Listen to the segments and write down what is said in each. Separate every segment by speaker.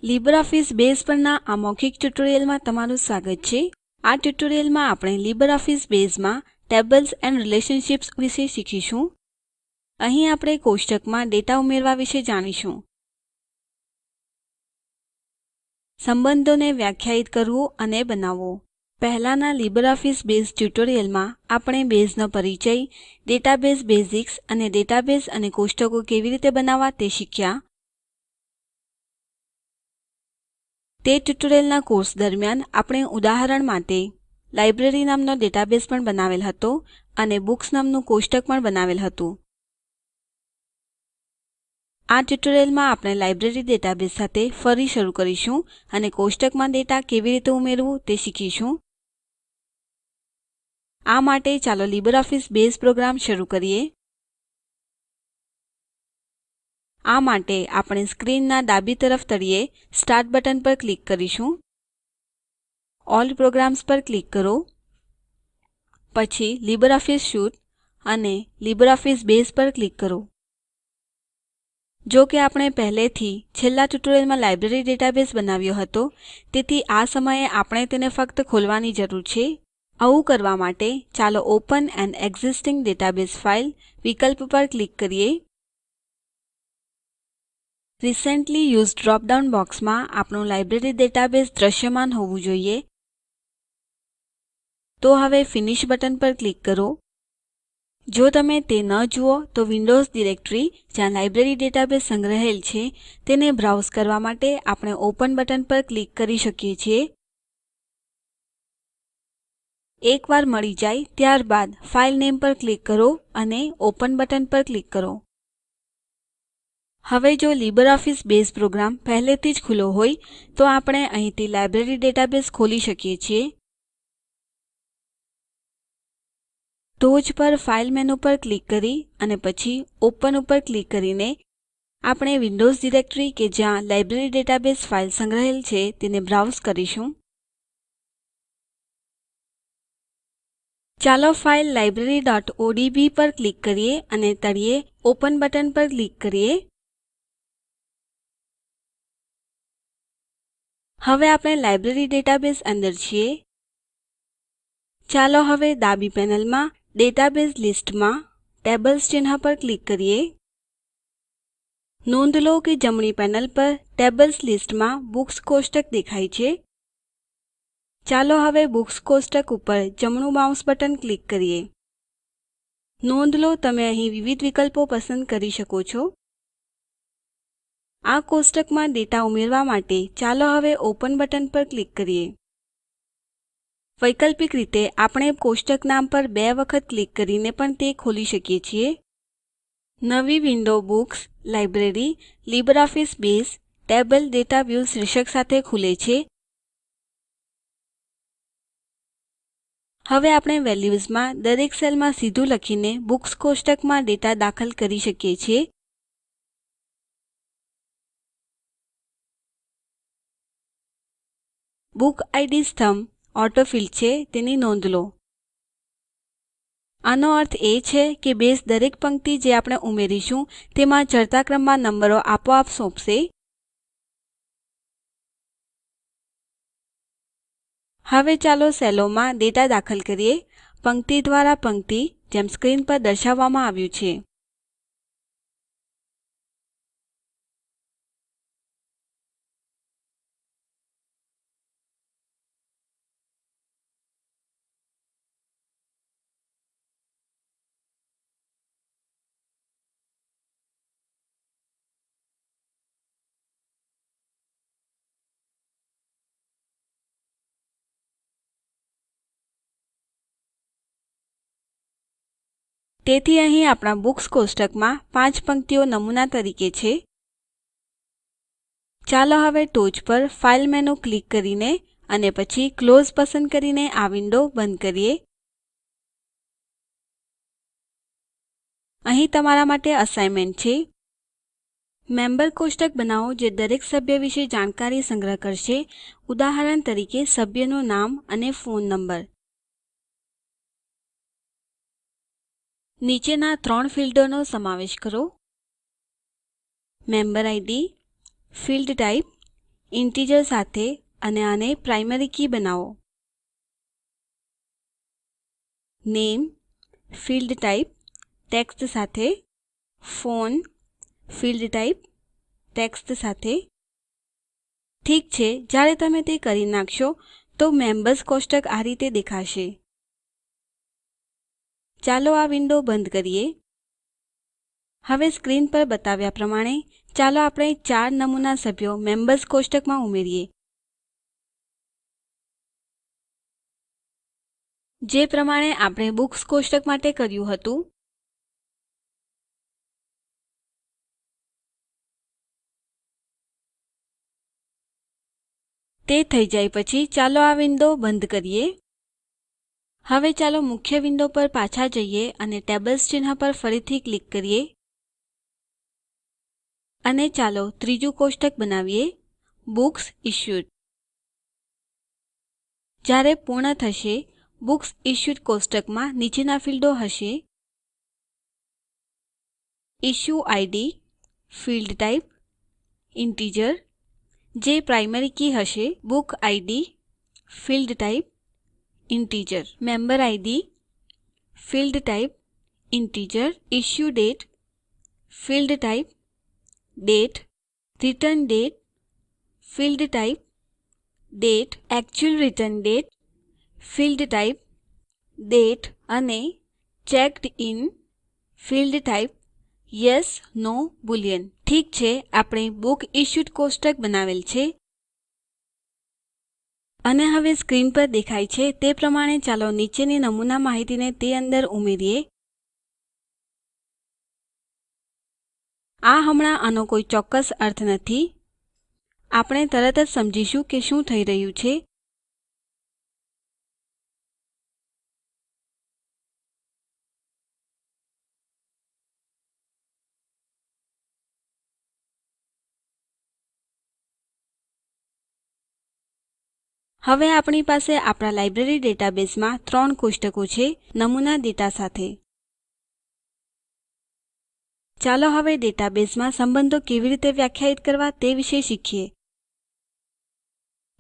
Speaker 1: LibreOffice base પરના આ મૌખિક ટ્યુટોરિયલમાં તમારું સ્વાગત છે. આ ટ્યુટોરિયલમાં આપણે લીબરઓફિસ બેઝમાં ટેબલ્સ એન્ડ રિલેશનશિપ્સ વિશે શીખીશું. અહીં આપણે કોષ્ટકમાં ડેટા ઉમેરવા વિશે જાણીશું. સંબંધોને વ્યાખ્યાયિત કરવું અને બનાવવું. પહેલાંના લીબરઓફિસ બેઝ ટ્યુટોરિયલમાં આપણે બેઝનો પરિચય, ડેટાબેઝ બેઝિક્સ અને ડેટાબેઝ અને કોષ્ટકો કેવી રીતે બનાવવા તે શીખ્યા. તે ટ્યુટોરિયલના કોર્સ દરમિયાન આપણે ઉદાહરણ માટે લાઇબ્રેરી નામનો ડેટાબેઝ પણ બનાવેલ હતો અને બુક્સ નામનું કોષ્ટક પણ બનાવેલ હતું. આ ટ્યુટોરિયલમાં આપણે લાઇબ્રેરી ડેટાબેઝ સાથે ફરી શરૂ કરીશું અને કોષ્ટકમાં ડેટા કેવી રીતે ઉમેરવું તે શીખીશું. આ માટે ચાલો લીબરઓફિસ બેઝ પ્રોગ્રામ શરૂ કરીએ. આ માટે આપણે સ્ક્રીનના ડાબી તરફ તળિયે સ્ટાર્ટ બટન પર ક્લિક કરીશું. ઓલ પ્રોગ્રામ્સ પર ક્લિક કરો. પછી લીબરઓફિસ સ્યુટ અને લીબરઓફિસ બેઝ પર ક્લિક કરો. જો કે આપણે પહેલેથી છેલ્લા ટ્યુટોરિયલમાં લાઇબ્રેરી ડેટાબેઝ બનાવ્યો હતો, તેથી આ સમયે આપણે તેને ફક્ત ખોલવાની જરૂર છે. આવું કરવા માટે ચાલો open N existing database file વિકલ્પ પર ક્લિક કરીએ. રિસેન્ટલી યુઝ્ડ ડ્રોપ ડાઉન બોક્સમાં આપણું લાઇબ્રેરી ડેટાબેઝ દ્રશ્યમાન હોવું જોઈએ. તો હવે ફિનિશ બટન પર ક્લિક કરો. જો તમે તે ન જુઓ તો વિન્ડોઝ ડિરેક્ટરી જ્યાં લાઇબ્રેરી ડેટાબેઝ સંગ્રહેલ છે તેને બ્રાઉઝ કરવા માટે આપણે ઓપન બટન પર ક્લિક કરી શકીએ છીએ. એકવાર મળી જાય ત્યારબાદ ફાઇલ નેમ પર ક્લિક કરો અને ઓપન બટન પર ક્લિક કરો. હવે જો લીબરઓફિસ બેઝ પ્રોગ્રામ પહેલેથી જ ખુલ્લો હોય તો આપણે અહીંથી લાઇબ્રેરી ડેટાબેઝ ખોલી શકીએ છીએ. ટોચ પર ફાઇલ મેનુ પર ક્લિક કરી અને પછી ઓપન ઉપર ક્લિક કરીને આપણે વિન્ડોઝ ડિરેક્ટરી કે જ્યાં લાઇબ્રેરી ડેટાબેઝ ફાઇલ સંગ્રહેલ છે તેને બ્રાઉઝ કરીશું. ચાલો ફાઇલ library.odb પર ક્લિક કરીએ અને તળિયે ઓપન બટન પર ક્લિક કરીએ. હવે આપણે લાઇબ્રેરી ડેટાબેઝ અંદર છીએ. ચાલો હવે ડાબી પેનલમાં ડેટાબેઝ લિસ્ટમાં ટેબલ્સ ચિહ્ન પર ક્લિક કરીએ. નોંધ લો કે જમણી પેનલ પર ટેબલ્સ લિસ્ટમાં બુક્સ કોષ્ટક દેખાય છે. ચાલો હવે બુક્સ કોષ્ટક ઉપર જમણું માઉસ બટન ક્લિક કરીએ. નોંધ લો તમે અહીં વિવિધ વિકલ્પો પસંદ કરી શકો છો. આ કોષ્ટકમાં ડેટા ઉમેરવા માટે ચાલો હવે ઓપન બટન પર ક્લિક કરીએ. વૈકલ્પિક રીતે આપણે કોષ્ટક નામ પર 2 વખત ક્લિક કરીને પણ તે ખોલી શકીએ છીએ. નવી window books, library, LibreOffice base, table data view શીર્ષક સાથે ખુલે છે. હવે આપણે વેલ્યુઝમાં દરેક સેલમાં સીધું લખીને બુક્સ કોષ્ટકમાં ડેટા દાખલ કરી શકીએ છીએ. બુક ઇડ સ્તંભ ઓટોફિલ્ડ છે તેની નોંધ લો. આનો અર્થ એ છે કે બેઝ દરેક પંક્તિ જે આપણે ઉમેરીશું તેમાં ચડતા ક્રમમાં નંબરો આપોઆપ સોંપશે. હવે ચાલો સેલોમાં ડેટા દાખલ કરીએ પંક્તિ દ્વારા પંક્તિ જેમ સ્ક્રીન પર દર્શાવવામાં આવ્યું છે. તેથી અહીં આપણા બુક્સ કોષ્ટકમાં 5 પંક્તિઓ નમૂના તરીકે છે. ચાલો હવે ટોચ પર ફાઇલ મેનુ ક્લિક કરીને અને પછી ક્લોઝ પસંદ કરીને આ વિન્ડો બંધ કરીએ. અહીં તમારા માટે અસાઇનમેન્ટ છે. મેમ્બર કોષ્ટક બનાવો જે દરેક સભ્ય વિશે જાણકારી સંગ્રહ કરશે. ઉદાહરણ તરીકે સભ્યનું નામ અને ફોન નંબર. નીચેના 3 ફીલ્ડોનો સમાવેશ કરો: member ID, field type, integer સાથે અને આને પ્રાઇમરી કી બનાવો. નેમ, ફિલ્ડ ટાઇપ ટેક્સ્ટ સાથે, ફોન, ફિલ્ડ ટાઇપ ટેક્સ્ટ સાથે. ઠીક છે, જ્યારે તમે તે કરી નાખશો તો મેમ્બર્સ કોષ્ટક આ રીતે દેખાશે. ચાલો આ વિન્ડો બંધ કરીએ. હવે સ્ક્રીન પર બતાવ્યા પ્રમાણે ચાલો આપણે 4 નમૂના સભ્યો મેમ્બર્સ કોષ્ટકમાં ઉમેરીએ. જે પ્રમાણે આપણે બુક્સ કોષ્ટક માટે કર્યું હતું. તે થઈ જાય પછી ચાલો આ વિન્ડો બંધ કરીએ. હવે ચાલો મુખ્ય વિન્ડો પર પાછા જઈએ અને ટેબલ્સ ચિહ્ન પર ફરીથી ક્લિક કરીએ. અને ચાલો ત્રીજું કોષ્ટક બનાવીએ, બુક્સ ઇશ્યુડ. જ્યારે પૂર્ણ થશે, બુક્સ ઇશ્યુડ કોષ્ટકમાં નીચેના ફીલ્ડો હશે: issue ID, field type integer, જે પ્રાઇમરી કી હશે, book ID, field type integer, member ID, field type integer, issue date, field type date, return date, field type date, actual return date, field type date અને checked in, field type yes no boolean. ઠીક છે, આપણે book issued કોષ્ટક બનાવેલ છે અને હવે screen પર દેખાય છે તે પ્રમાણે ચાલો નીચેની નમૂના માહિતીને તે અંદર ઉમેરીએ. આ હમણાં આનો કોઈ ચોક્કસ અર્થ નથી. આપણે તરત જ સમજીશું કે શું થઈ રહ્યું છે. હવે આપણી પાસે આપણા લાઇબ્રેરી ડેટાબેઝમાં 3 કોષ્ટકો છે નમૂના ડેટા સાથે. ચાલો હવે ડેટાબેઝમાં સંબંધો કેવી રીતે વ્યાખ્યાયિત કરવા તે વિશે શીખીએ.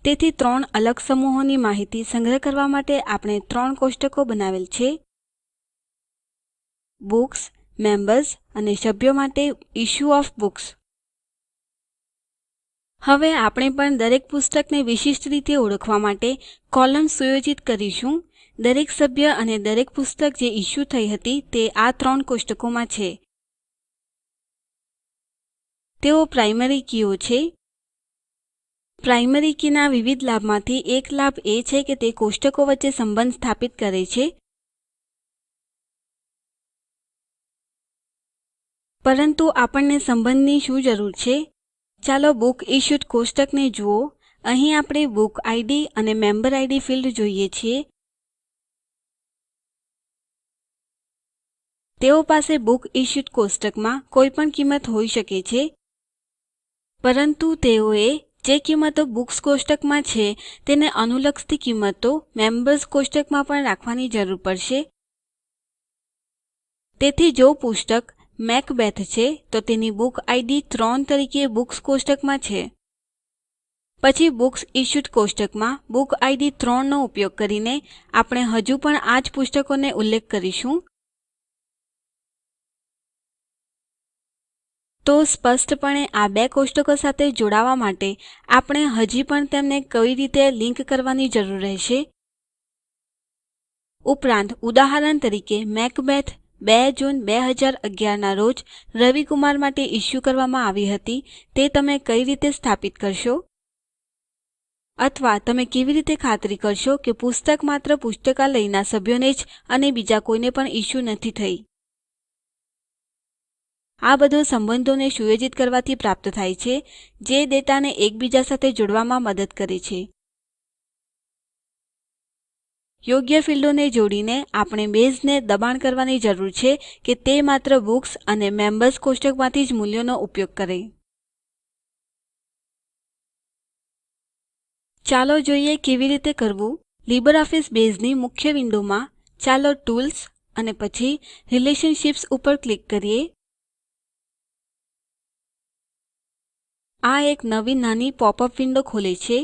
Speaker 1: તેથી 3 અલગ સમૂહોની માહિતી સંગ્રહ કરવા માટે આપણે 3 કોષ્ટકો બનાવેલ છે: બુક્સ, મેમ્બર્સ અને સભ્યો માટે ઇશ્યુ ઓફ બુક્સ. હવે આપણે પણ દરેક પુસ્તકને વિશિષ્ટ રીતે ઓળખવા માટે કોલમ સુયોજિત કરીશું. દરેક સભ્ય અને દરેક પુસ્તક જે ઇશ્યુ થઈ હતી તે આ 3 કોષ્ટકોમાં છે. તેઓ પ્રાઇમરી કીઓ છે. પ્રાઇમરી કીના વિવિધ લાભમાંથી એક લાભ એ છે કે તે કોષ્ટકો વચ્ચે સંબંધ સ્થાપિત કરે છે. પરંતુ આપણને સંબંધની શું જરૂર છે? ચાલો બુક ઇશ્યુડ કોષ્ટકને જુઓ. અહીં આપણે બુક આઈડી અને મેમ્બર આઈડી ફિલ્ડ જોઈએ છીએ. તેઓ પાસે બુક ઇશ્યુડ કોષ્ટકમાં કોઈ પણ કિંમત હોઈ શકે છે, પરંતુ તેઓએ જે કિંમતો બુક્સ કોષ્ટકમાં છે તેને અનુલક્ષતી કિંમતો મેમ્બર્સ કોષ્ટકમાં પણ રાખવાની જરૂર પડશે. તેથી જો પુસ્તક મેકબેથ છે તો તેની બુક આઈડી 3 તરીકે બુક્સ કોષ્ટકમાં છે. પછી બુક્સ ઇશ્યુડ કોષ્ટકમાં બુક આઈડી 3 નો ઉપયોગ કરીને આપણે હજુ પણ આ જ પુસ્તકોને ઉલ્લેખ કરીશું. તો સ્પષ્ટપણે આ 2 કોષ્ટકો સાથે જોડાવા માટે આપણે હજી પણ તેમને કઈ રીતે લિંક કરવાની જરૂર રહેશે. ઉપરાંત ઉદાહરણ તરીકે મેકબેથ 2 જૂન 2011 ના રોજ રવિ કુમાર માટે ઇશ્યુ કરવામાં આવી હતી તે તમે કઈ રીતે સ્થાપિત કરશો? અથવા તમે કેવી રીતે ખાતરી કરશો કે પુસ્તક માત્ર પુસ્તકાલયના સભ્યોને જ અને બીજા કોઈને પણ ઇશ્યુ નથી થઈ? આ બધું સંબંધોને સુયોજિત કરવાથી પ્રાપ્ત થાય છે, જે ડેટાને એકબીજા સાથે જોડવામાં મદદ કરે છે. યોગ્ય ફીલ્ડોને જોડીને આપણે બેઝને દબાણ કરવાની જરૂર છે કે તે માત્ર બુક્સ અને મેમ્બર્સ કોષ્ટકમાંથી જ મૂલ્યોનો ઉપયોગ કરે. ચાલો જોઈએ કેવી રીતે કરવું. લીબરઓફીસ બેઝની મુખ્ય વિન્ડોમાં ચાલો ટૂલ્સ અને પછી રિલેશનશીપ્સ ઉપર ક્લિક કરીએ. આ એક નવી નાની પોપઅપ વિન્ડો ખોલે છે.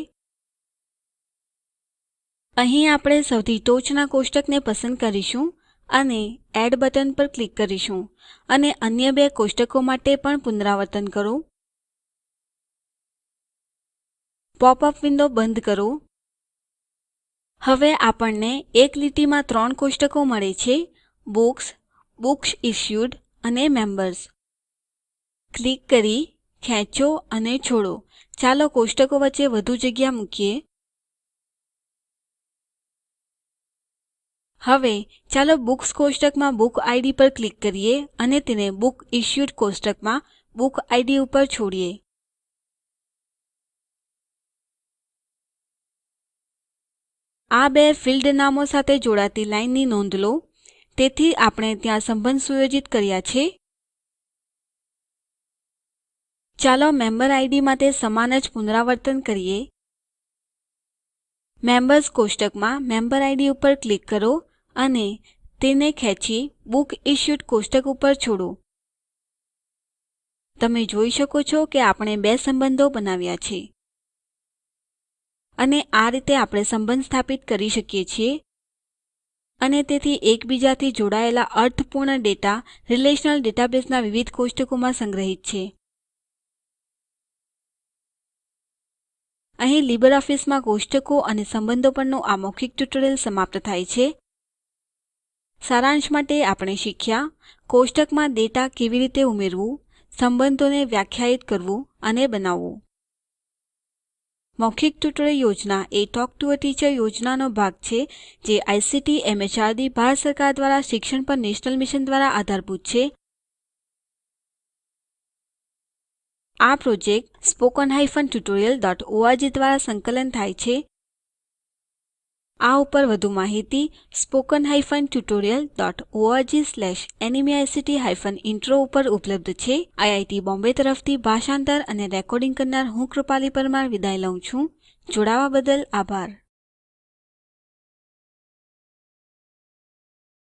Speaker 1: અહીં આપણે સૌથી ટોચના કોષ્ટકને પસંદ કરીશું અને એડ બટન પર ક્લિક કરીશું અને અન્ય બે કોષ્ટકો માટે પણ પુનરાવર્તન કરો. પોપઅપ વિન્ડો બંધ કરો. હવે આપણને એક લીટીમાં 3 કોષ્ટકો મળે છે: બુક્સ, બુક્સ ઇશ્યુડ અને મેમ્બર્સ. ક્લિક કરી ખેંચો અને છોડો. ચાલો કોષ્ટકો વચ્ચે વધુ જગ્યા મૂકીએ. હવે ચાલો બુક્સ કોષ્ટકમાં બુક ઇડ પર ક્લિક કરીએ અને તેને બુક ઇશ્યુડ કોષ્ટકમાં બુક ઇડ ઉપર છોડીએ. આ બે ફિલ્ડ નામો સાથે જોડાતી લાઈનની નોંધ લો. તેથી આપણે ત્યાં સંબંધ સુયોજિત કર્યા છે. ચાલો મેમ્બર ઇડ માટે સમાન જ પુનરાવર્તન કરીએ. મેમ્બર્સ કોષ્ટકમાં મેમ્બર ઇડ ઉપર ક્લિક કરો અને તેને ખેંચી બુક ઇશ્યુડ કોષ્ટક ઉપર છોડો. તમે જોઈ શકો છો કે આપણે બે સંબંધો બનાવ્યા છે અને આ રીતે આપણે સંબંધ સ્થાપિત કરી શકીએ છીએ અને તેથી એકબીજાથી જોડાયેલા અર્થપૂર્ણ ડેટા રિલેશનલ ડેટાબેઝના વિવિધ કોષ્ટકોમાં સંગ્રહિત છે. અહીં લીબરઓફીસમાં કોષ્ટકો અને સંબંધો પરનું આ મૌખિક ટ્યુટોરીયલ સમાપ્ત થાય છે. સારાંશ માટે આપણે શીખ્યા: કોષ્ટકમાં ડેટા કેવી રીતે ઉમેરવું, સંબંધોને વ્યાખ્યાયિત કરવું અને બનાવવું. મૌખિક ટ્યુટોરીયલ યોજના એ ટોક ટુ અ ટીચર યોજનાનો ભાગ છે જે આઇસીટી એમએચઆરડી ભારત સરકાર દ્વારા શિક્ષણ પર નેશનલ મિશન દ્વારા આધારભૂત છે. આ પ્રોજેક્ટ spoken-tutorial.org દ્વારા સંકલન થાય છે. આ ઉપર વધુ માહિતી spoken-tutorial.org/nmeict-intro ઉપર ઉપલબ્ધ છે. આઈઆઈટી બોમ્બે તરફથી ભાષાંતર અને રેકોર્ડિંગ કરનાર હું કૃપાલી પરમાર વિદાય લઉં છું. જોડાવા બદલ આભાર.